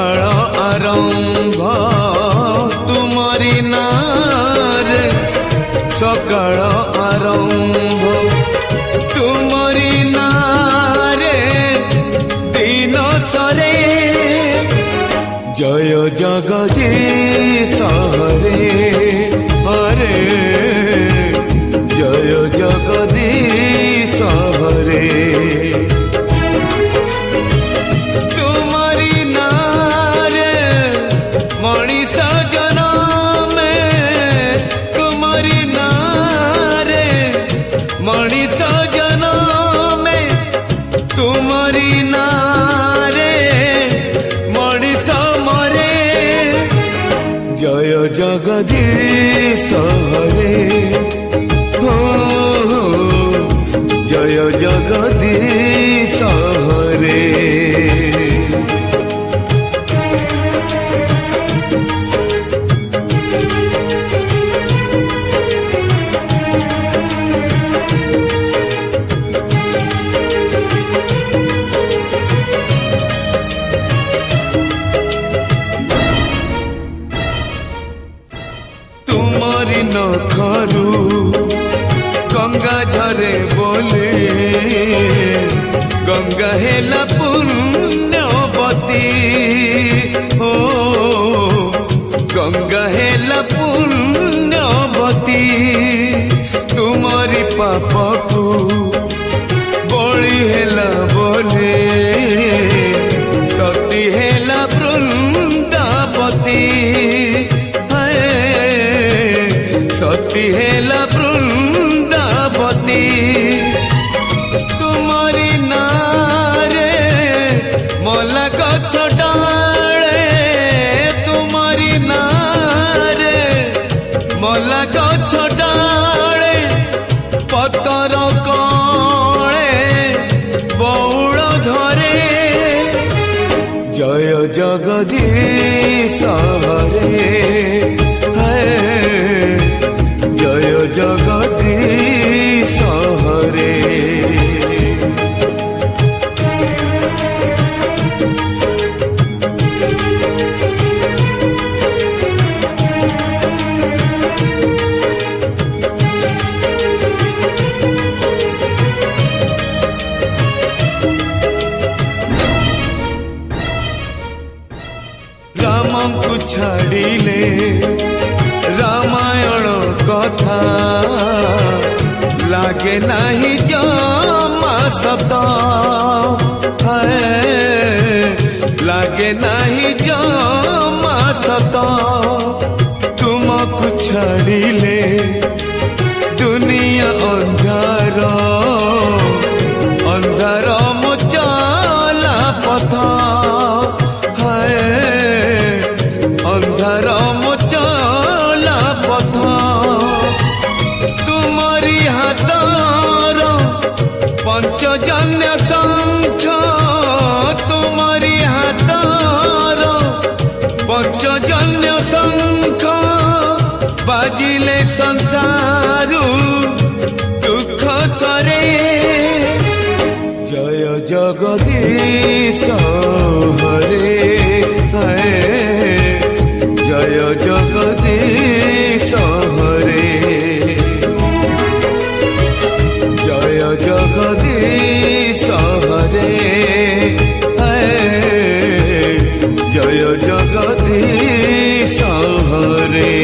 सकाळ आरंभ तुमरी नारे सकाळ आरंभ तुमरी नारे दिन सरे जय जगदीश हरे हरे जय जगदीश हरे तुम्हारी नारे मनीष जन्म तुम्हारी नारे मनीष जन्म तुम्हारी नारे मनीष मरे जय जगदीश हरे जय जगदीश हरे तुम्हारी नखरू गंगा झरे बोले गंगा हेला पुण्यवती हो गंगा हेला पुण्यवती तुम्हारी पाप को बड़ी हेला बोले सती हेला वृंदावती सती हेला वृंदावती तुम्हारी नारे मला गछ डाले तुम्हारी नारे मला गछ डाले पतर कळे बौल धरे जय जगदीश हरे जय जगदीश हरे राम को छाड़िले रामायण कथा लागे नहीं जमा शब्द है लागे नहीं जमा शब्द तुमको छाड़िले दुनिया अंधार अंधार मुचला पथ है अंधार मुचला पथ तुम्हारी हाथर पंचजन्य शंख तुम्हारी हाथर पंचजन्य शंख बाजिले संसारू दुख सरे जय जगदीश हरे जय जगदीश हरे जय जगदीश हरे जय जगदीश हरे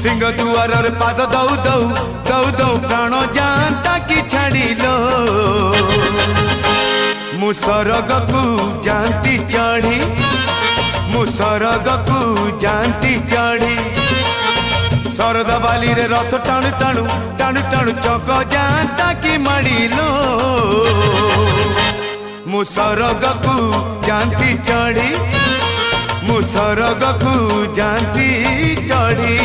सिंह दुआर पाद दौ दौ दौ दौ प्राण जानता कि छाड़िलो मु सरग को जानती चढ़ी मु सरग को जानती चढ़ी शरद बाली रे रथ टाणु टाणु टाणु टाणु चक जानता कि माड़िलो मु सरग को जानती चढ़ी मु सरगकु जाती चढ़ी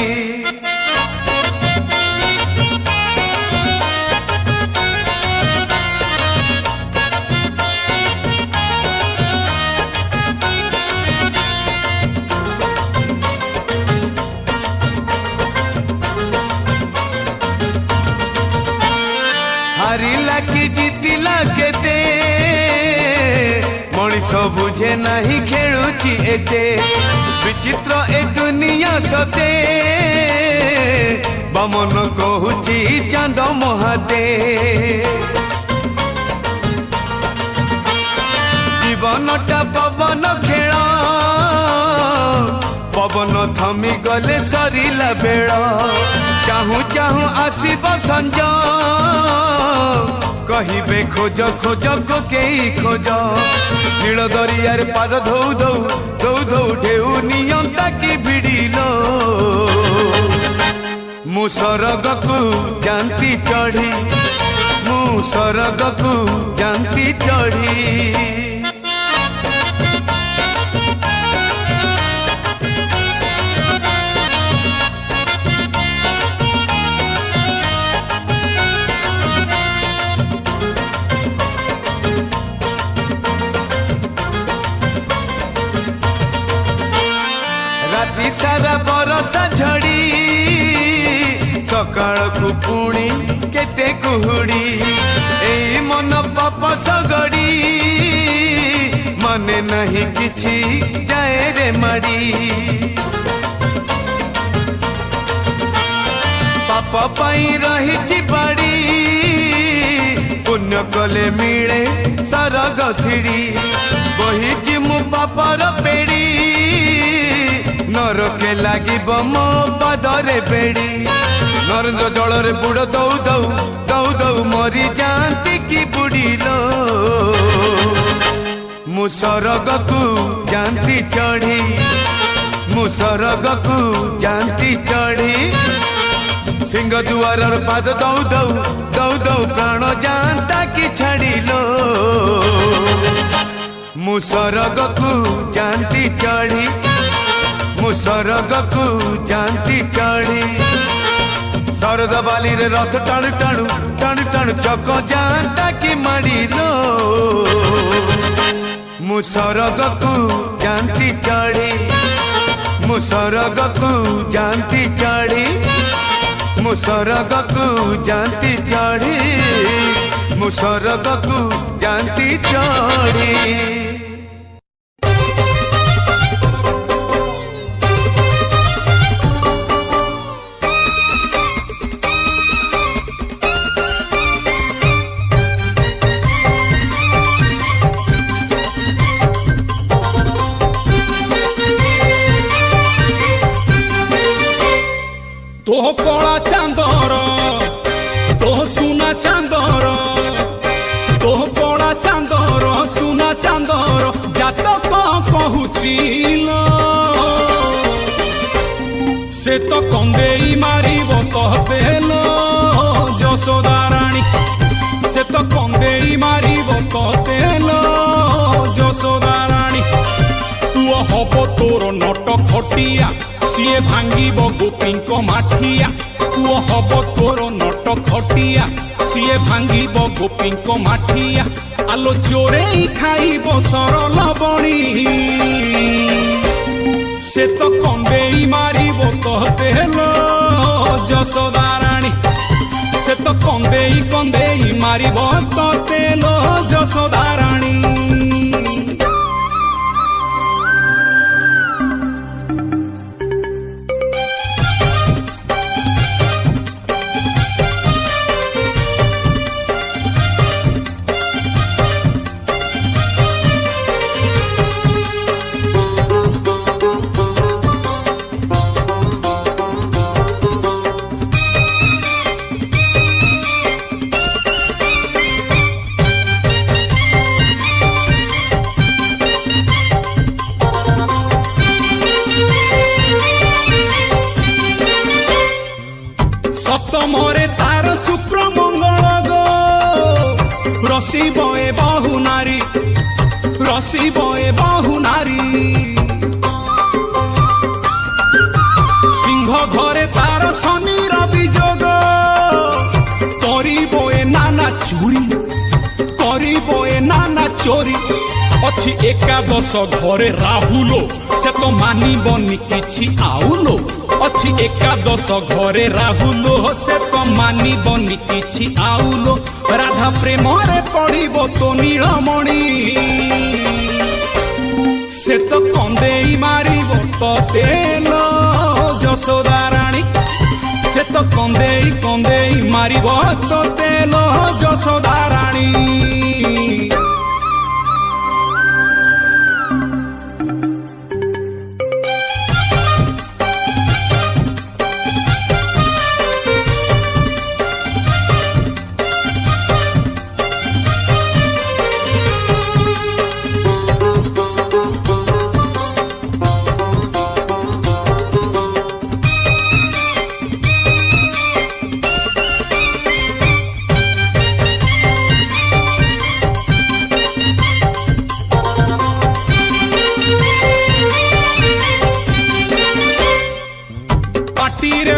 हारिला कि जीतिला केते मनीष बुझे नहीं खेलुची एते विचित्र ए दुनिया सते बमन कहूची चांद महादे जीवनटा पवन खेल पवन थमी गले सरिला बेल चाहू चाहू आसीब संज कहिबे खोज खोज कोकेई खोज नील दरियार पाद धौ धौ धौ धौ ढेउ नियंता की भिड़िलो मु सरगकु जानती चढ़ी मु सरगकु जानती चढ़ी सारा बरसा झड़ी सकाळ को पुणी केते कुहुड़ी एई मन पाप सगड़ी मने नहीं किछि जाए रे मड़ी पाप पाई रही बाड़ी पुण्य कले मिले सरग सिड़ी बही मु पापर पेड़ी नरके लगे मो पदरे बेड़ी नरेन्द्र जल बुड़ दौ दौ दौ दौ मरी जाती कि बुड़ीलो मु सरगकु जानती चढ़ी मु सरगकु जानती चढ़ी सिंह दुआर पाद दौ दौ दौ दौ प्राण जानता कि छाड़िलो मु सरगकु जानती चढ़ी मु सरगकु जानती चढ़ी शरद बाली रे रथ टाणु टाणु टाणु टाणु चक जानता कि माड़िलो मु सरगकु जानती चढ़ी मु सरगकु जानती चढ़ी मु सरगकु जानती चढ़ी मु सरगकु जानती चढ़ी तो कला चांदर तो सुना चांदर तो कला चांदर सुना चांदर जातक कहूचिल से तो कंदेई मारिब कहतेल यशोदा रानी से तो कंदेई मारिब कहतेल यशोदा रानी पुओ हब तोर नट खटिया सीए भांगिब गोपींक माठिया पुओ हब तोर नट खटिया सीए भांगिब गोपींक माठिया आलो चोरे खाइब सरल बणी से तो कंदेई मारिब कहतेल यशोदा रानी से तो कंदेई कंदेई मारिब कहतेल यशोदा रानी सप्तमरे तार शुक्र मंगल गो रसी बए बहु नारी रसी बए बहु नारी ଅଛି ଏକାଦଶ ଘରେ ରାହୁଲ ସେ ତ ମାନିବନି କିଛି ଆଉଲୋ ଅଛି ଏକାଦଶ ଘରେ ରାହୁଲ ସେ ତ ମାନିବନି କିଛି ଆଉଲୋ ରାଧା ପ୍ରେମରେ ପଡ଼ିବ ତୋ ନୀଳମଣି ସେ ତ କନ୍ଦେଇ ମାରିବ ତତେ ଲୋ ଯଶୋଦା ରାଣୀ ସେ ତ କନ୍ଦେଇ କନ୍ଦେଇ ମାରିବ ତତେ ଲୋ ଯଶୋଦା ରାଣୀ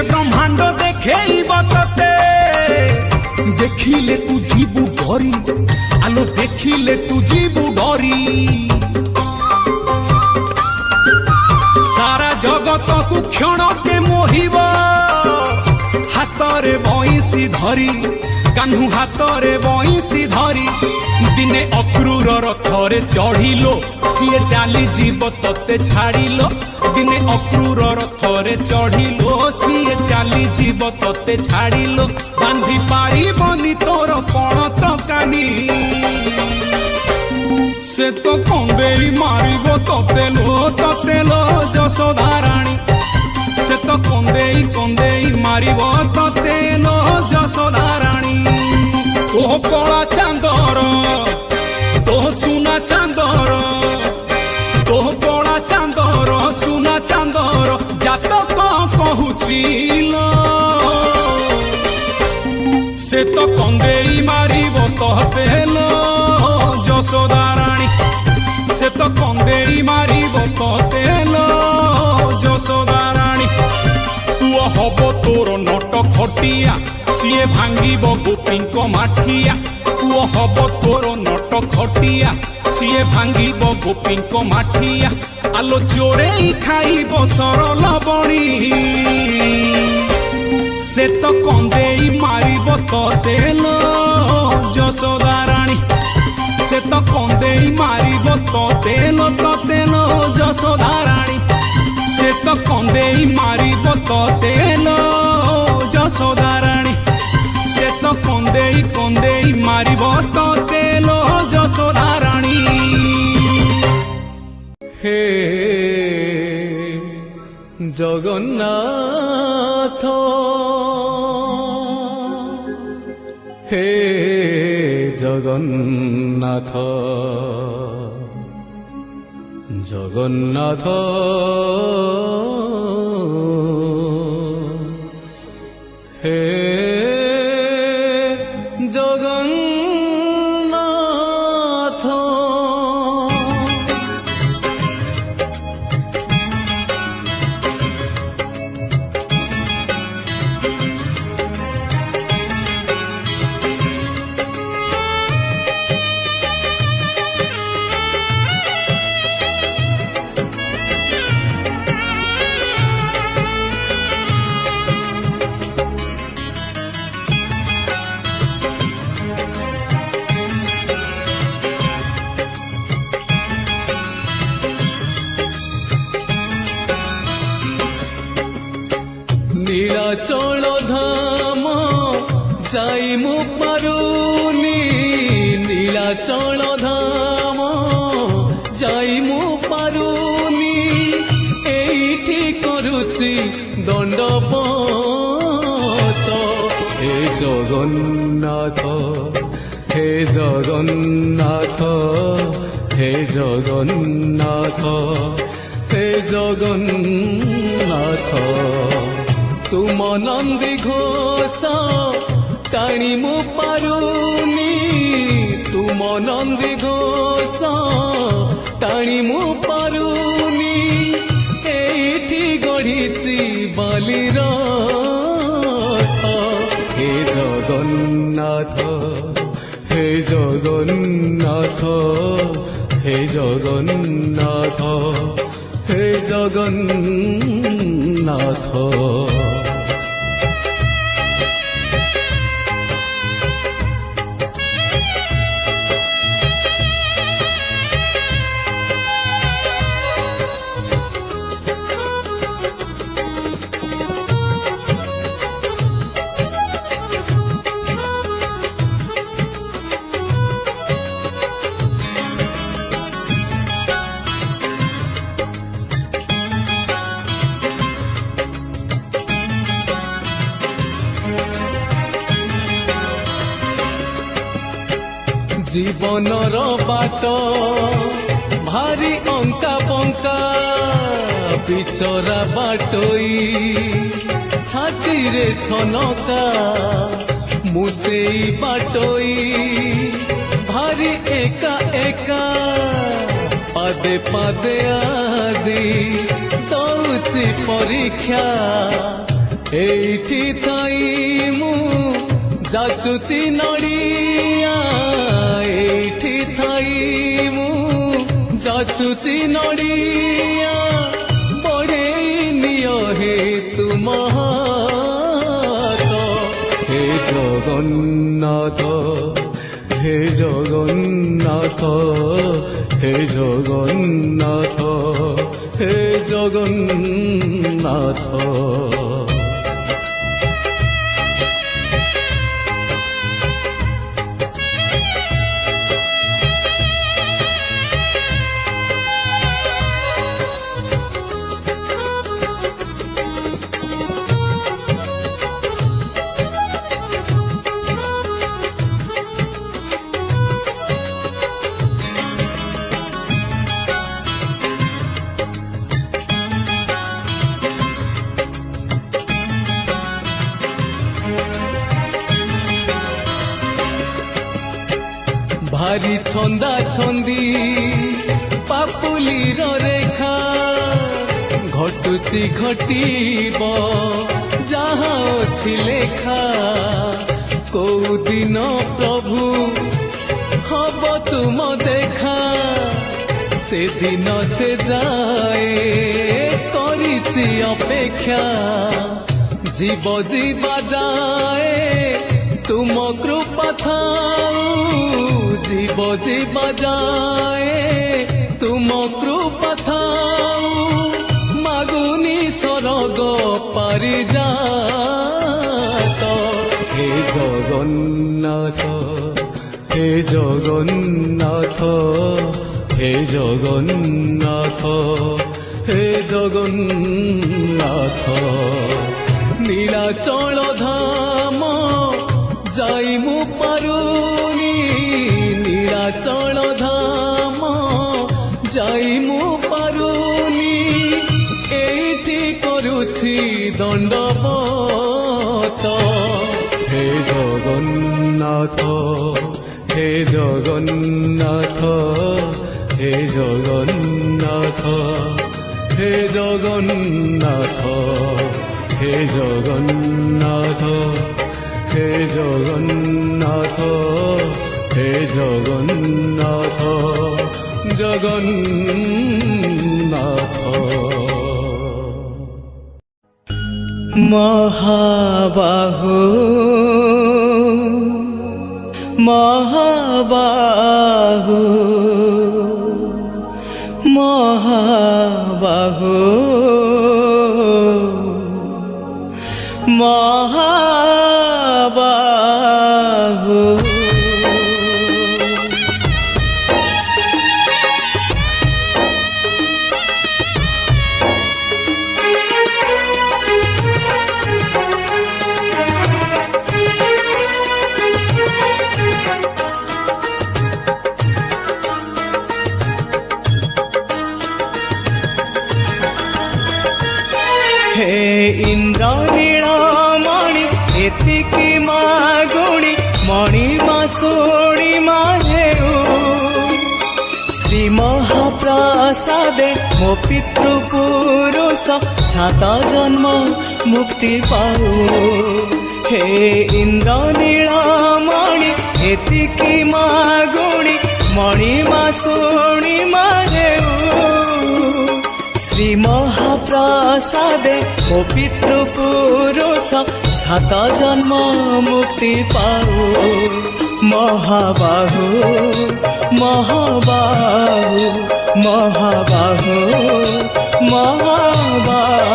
ब्रह्मांड देखेब तते देखिले तू जीवु डरी आलो देखिले तू जीवु डरी सारा जगत को क्षण के मोहिब हाथरे बंशी धरी कान्हू हाथरे बंशी धरी दिने अक्रूर रथरे चढ़िलो सीए चाली जीव तते छाड़िलो दिने अक्रूर रथरे चढ़िलो सीए चाली जीव तते छाड़िलो बांधी पारिबनी तोर पण तकानी से तो कंदेई मारिबो तते लो यशोदा रानी से तो कंदेई कंदेई मारिबो तते लो यशोदा रानी ओ कला चांदर तो सुना चांदर तो कला चांदर सुना चांदर जातक कहूचिलो से तो कंदेई मारिब कहते लो यशोदा रानी से तो कंदेई मारिब कहते लो यशोदा रानी पुओ हब तोर नट खटिया सीए भांगिब गोपींक माठिया पुओ हब तोर नट खटिया सीए भांगिब गोपींक माठिया आलो चोरे खाइब सरल बणी से तो कंदेई मारिब तते लो यशोदा रानी से तो कंदेई मारिब तते लो यशोदा रानी से तो कंदेई मारिब तते लो यशोदा रानी से तो कंदेई कंदेई मारिब तते लो यशोदा रानी हे जगन्नाथ हे जगन्नाथ जगन्नाथ हे जगन्नाथ नीलाचल धाम जाई मु पारुनी नीलाचल धाम जाई मु पारुनी एठी करुची दंडपत हे जगन्नाथ हे जगन्नाथ हे जगन्नाथ हे जगन्नाथ तुम नंदी घोष टाणी मु पारुनी तुम नंदी घोष टाणी मु पारुनी एठी गढ़ी बालीर हे जगन्नाथ हे जगन्नाथ হে জগন্নাথ হে জগন্নাথ। জীবনর বাট ভারি অঙ্কা বঙ্কা বিচরা বাটই ছাতিরে ছনকা মু সেই বাটই ভারি একা একা পাদে পাদে আজি দৌছি পরীক্ষা এইটি থাই মু যাচুচি নড়িয়া এইটি থাই মু যাচুচি নড়িয়া বড়েই নিয় হে তুম হাত। হে জগন্নাথ হে জগন্নাথ হে জগন্নাথ হে জগন্নাথ। ভারি ছন্দা ছন্দি পাপুলির রেখা ঘটুচি ঘটিব যাহা ଅଛି লেখা। কোউ দিন প্রভু হব তুম দেখা সেদিন সে যায় করিছি অপেক্ষা। জীব জীবা যায় তুম কৃপা থাউ জীব জীবা যায় তুম কৃপা থাউ মাগুনি স্বর্গ পারিজাত। হে জগন্নাথ হে জগন্নাথ হে জগন্নাথ হে জগন্নাথ। নীলাচল ধাম যাই মু পারুনি নীলাচল ধাম যাই মু পারুনি এইটি করুছি দণ্ডবত। হে জগন্নাথ হে জগন্নাথ হে জগন্নাথ হে জগন্নাথ হে জগন্নাথ হে জগন্নাথ হে জগন্নাথ জগন্নাথ। মহাবাহু মহাবাহু মহাবাহু মহাবাহু। हे इंद्र नीलमणि एतिकी मागुणी मणिमा सोणिमा हेउ श्री महाप्रसादे मो पितृपुरुष 7 जन्म मुक्ति पाऊ। हे इंद्र नीलमणि एतिकी मागुणी मणिमा शुणिमा हेउ श्री महाप्रसादे ओ पितृपुरुष 7 जन्म मुक्ति पाऊ महाबाहु महाबाहु महाबाहु महाबाहु।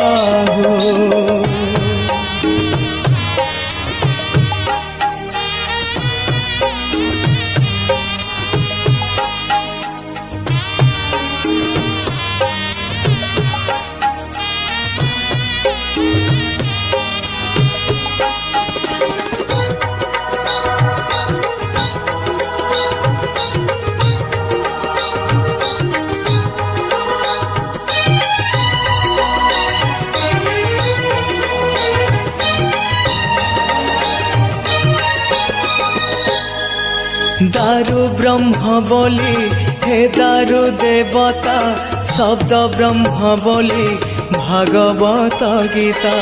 दारु ब्रह्म बोली हे दारु देवता शब्द ब्रह्म बोली भागवत गीता।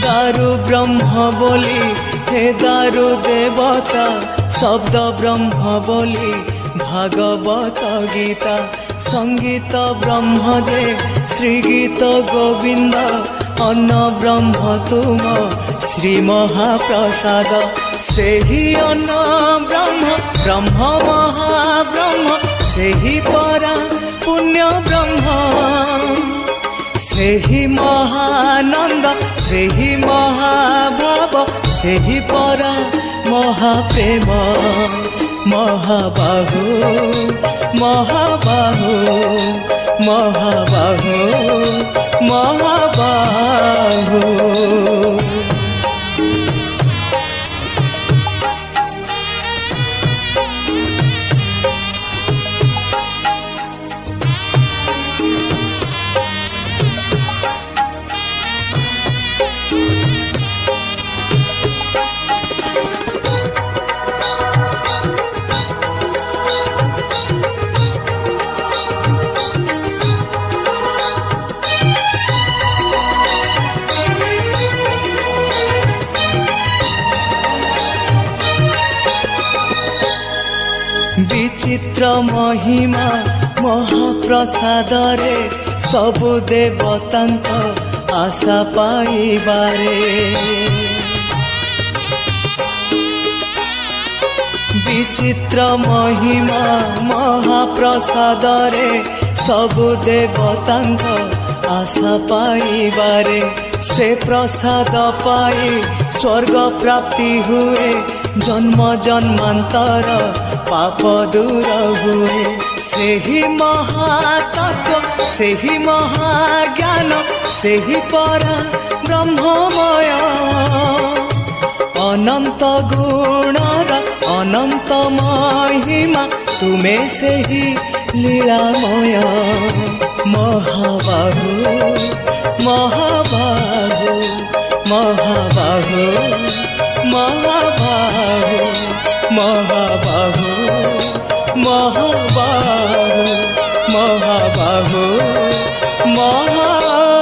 दारु ब्रह्म बोली हे दारु देवता शब्द ब्रह्म बोली भागवत गीता। संगीत ब्रह्म जे श्री गीत गोविंद अन्न ब्रह्म तुम श्री महाप्रसाद से ही अन्न ब्रह्म ब्रह्म महाब्रह्म से ही परा पुण्य ब्रह्म से ही महानंद से ही महाभाव से ही परा महाप्रेम महाबाहु महाबाहु महाबाहु महाबाहु। विचित्र महिमा महाप्रसाद रे सबु देवतांक आशा पाइबारे। विचित्र महिमा महाप्रसाद रे सबु देवतांक आशा पाइबारे। से प्रसाद पाई स्वर्ग प्राप्ति हुए जन्म जन्मांतर पाप दूर हुए। से ही महातत्व से ही महाज्ञान से ही परा ब्रह्ममय अनंत गुणर अनंत महिमा तुमे से ही लीलामय। महाबाहु महाबाहु महाबाहु महाबाहु महाबाहु महाबाहु महाबाहु महाबाहु।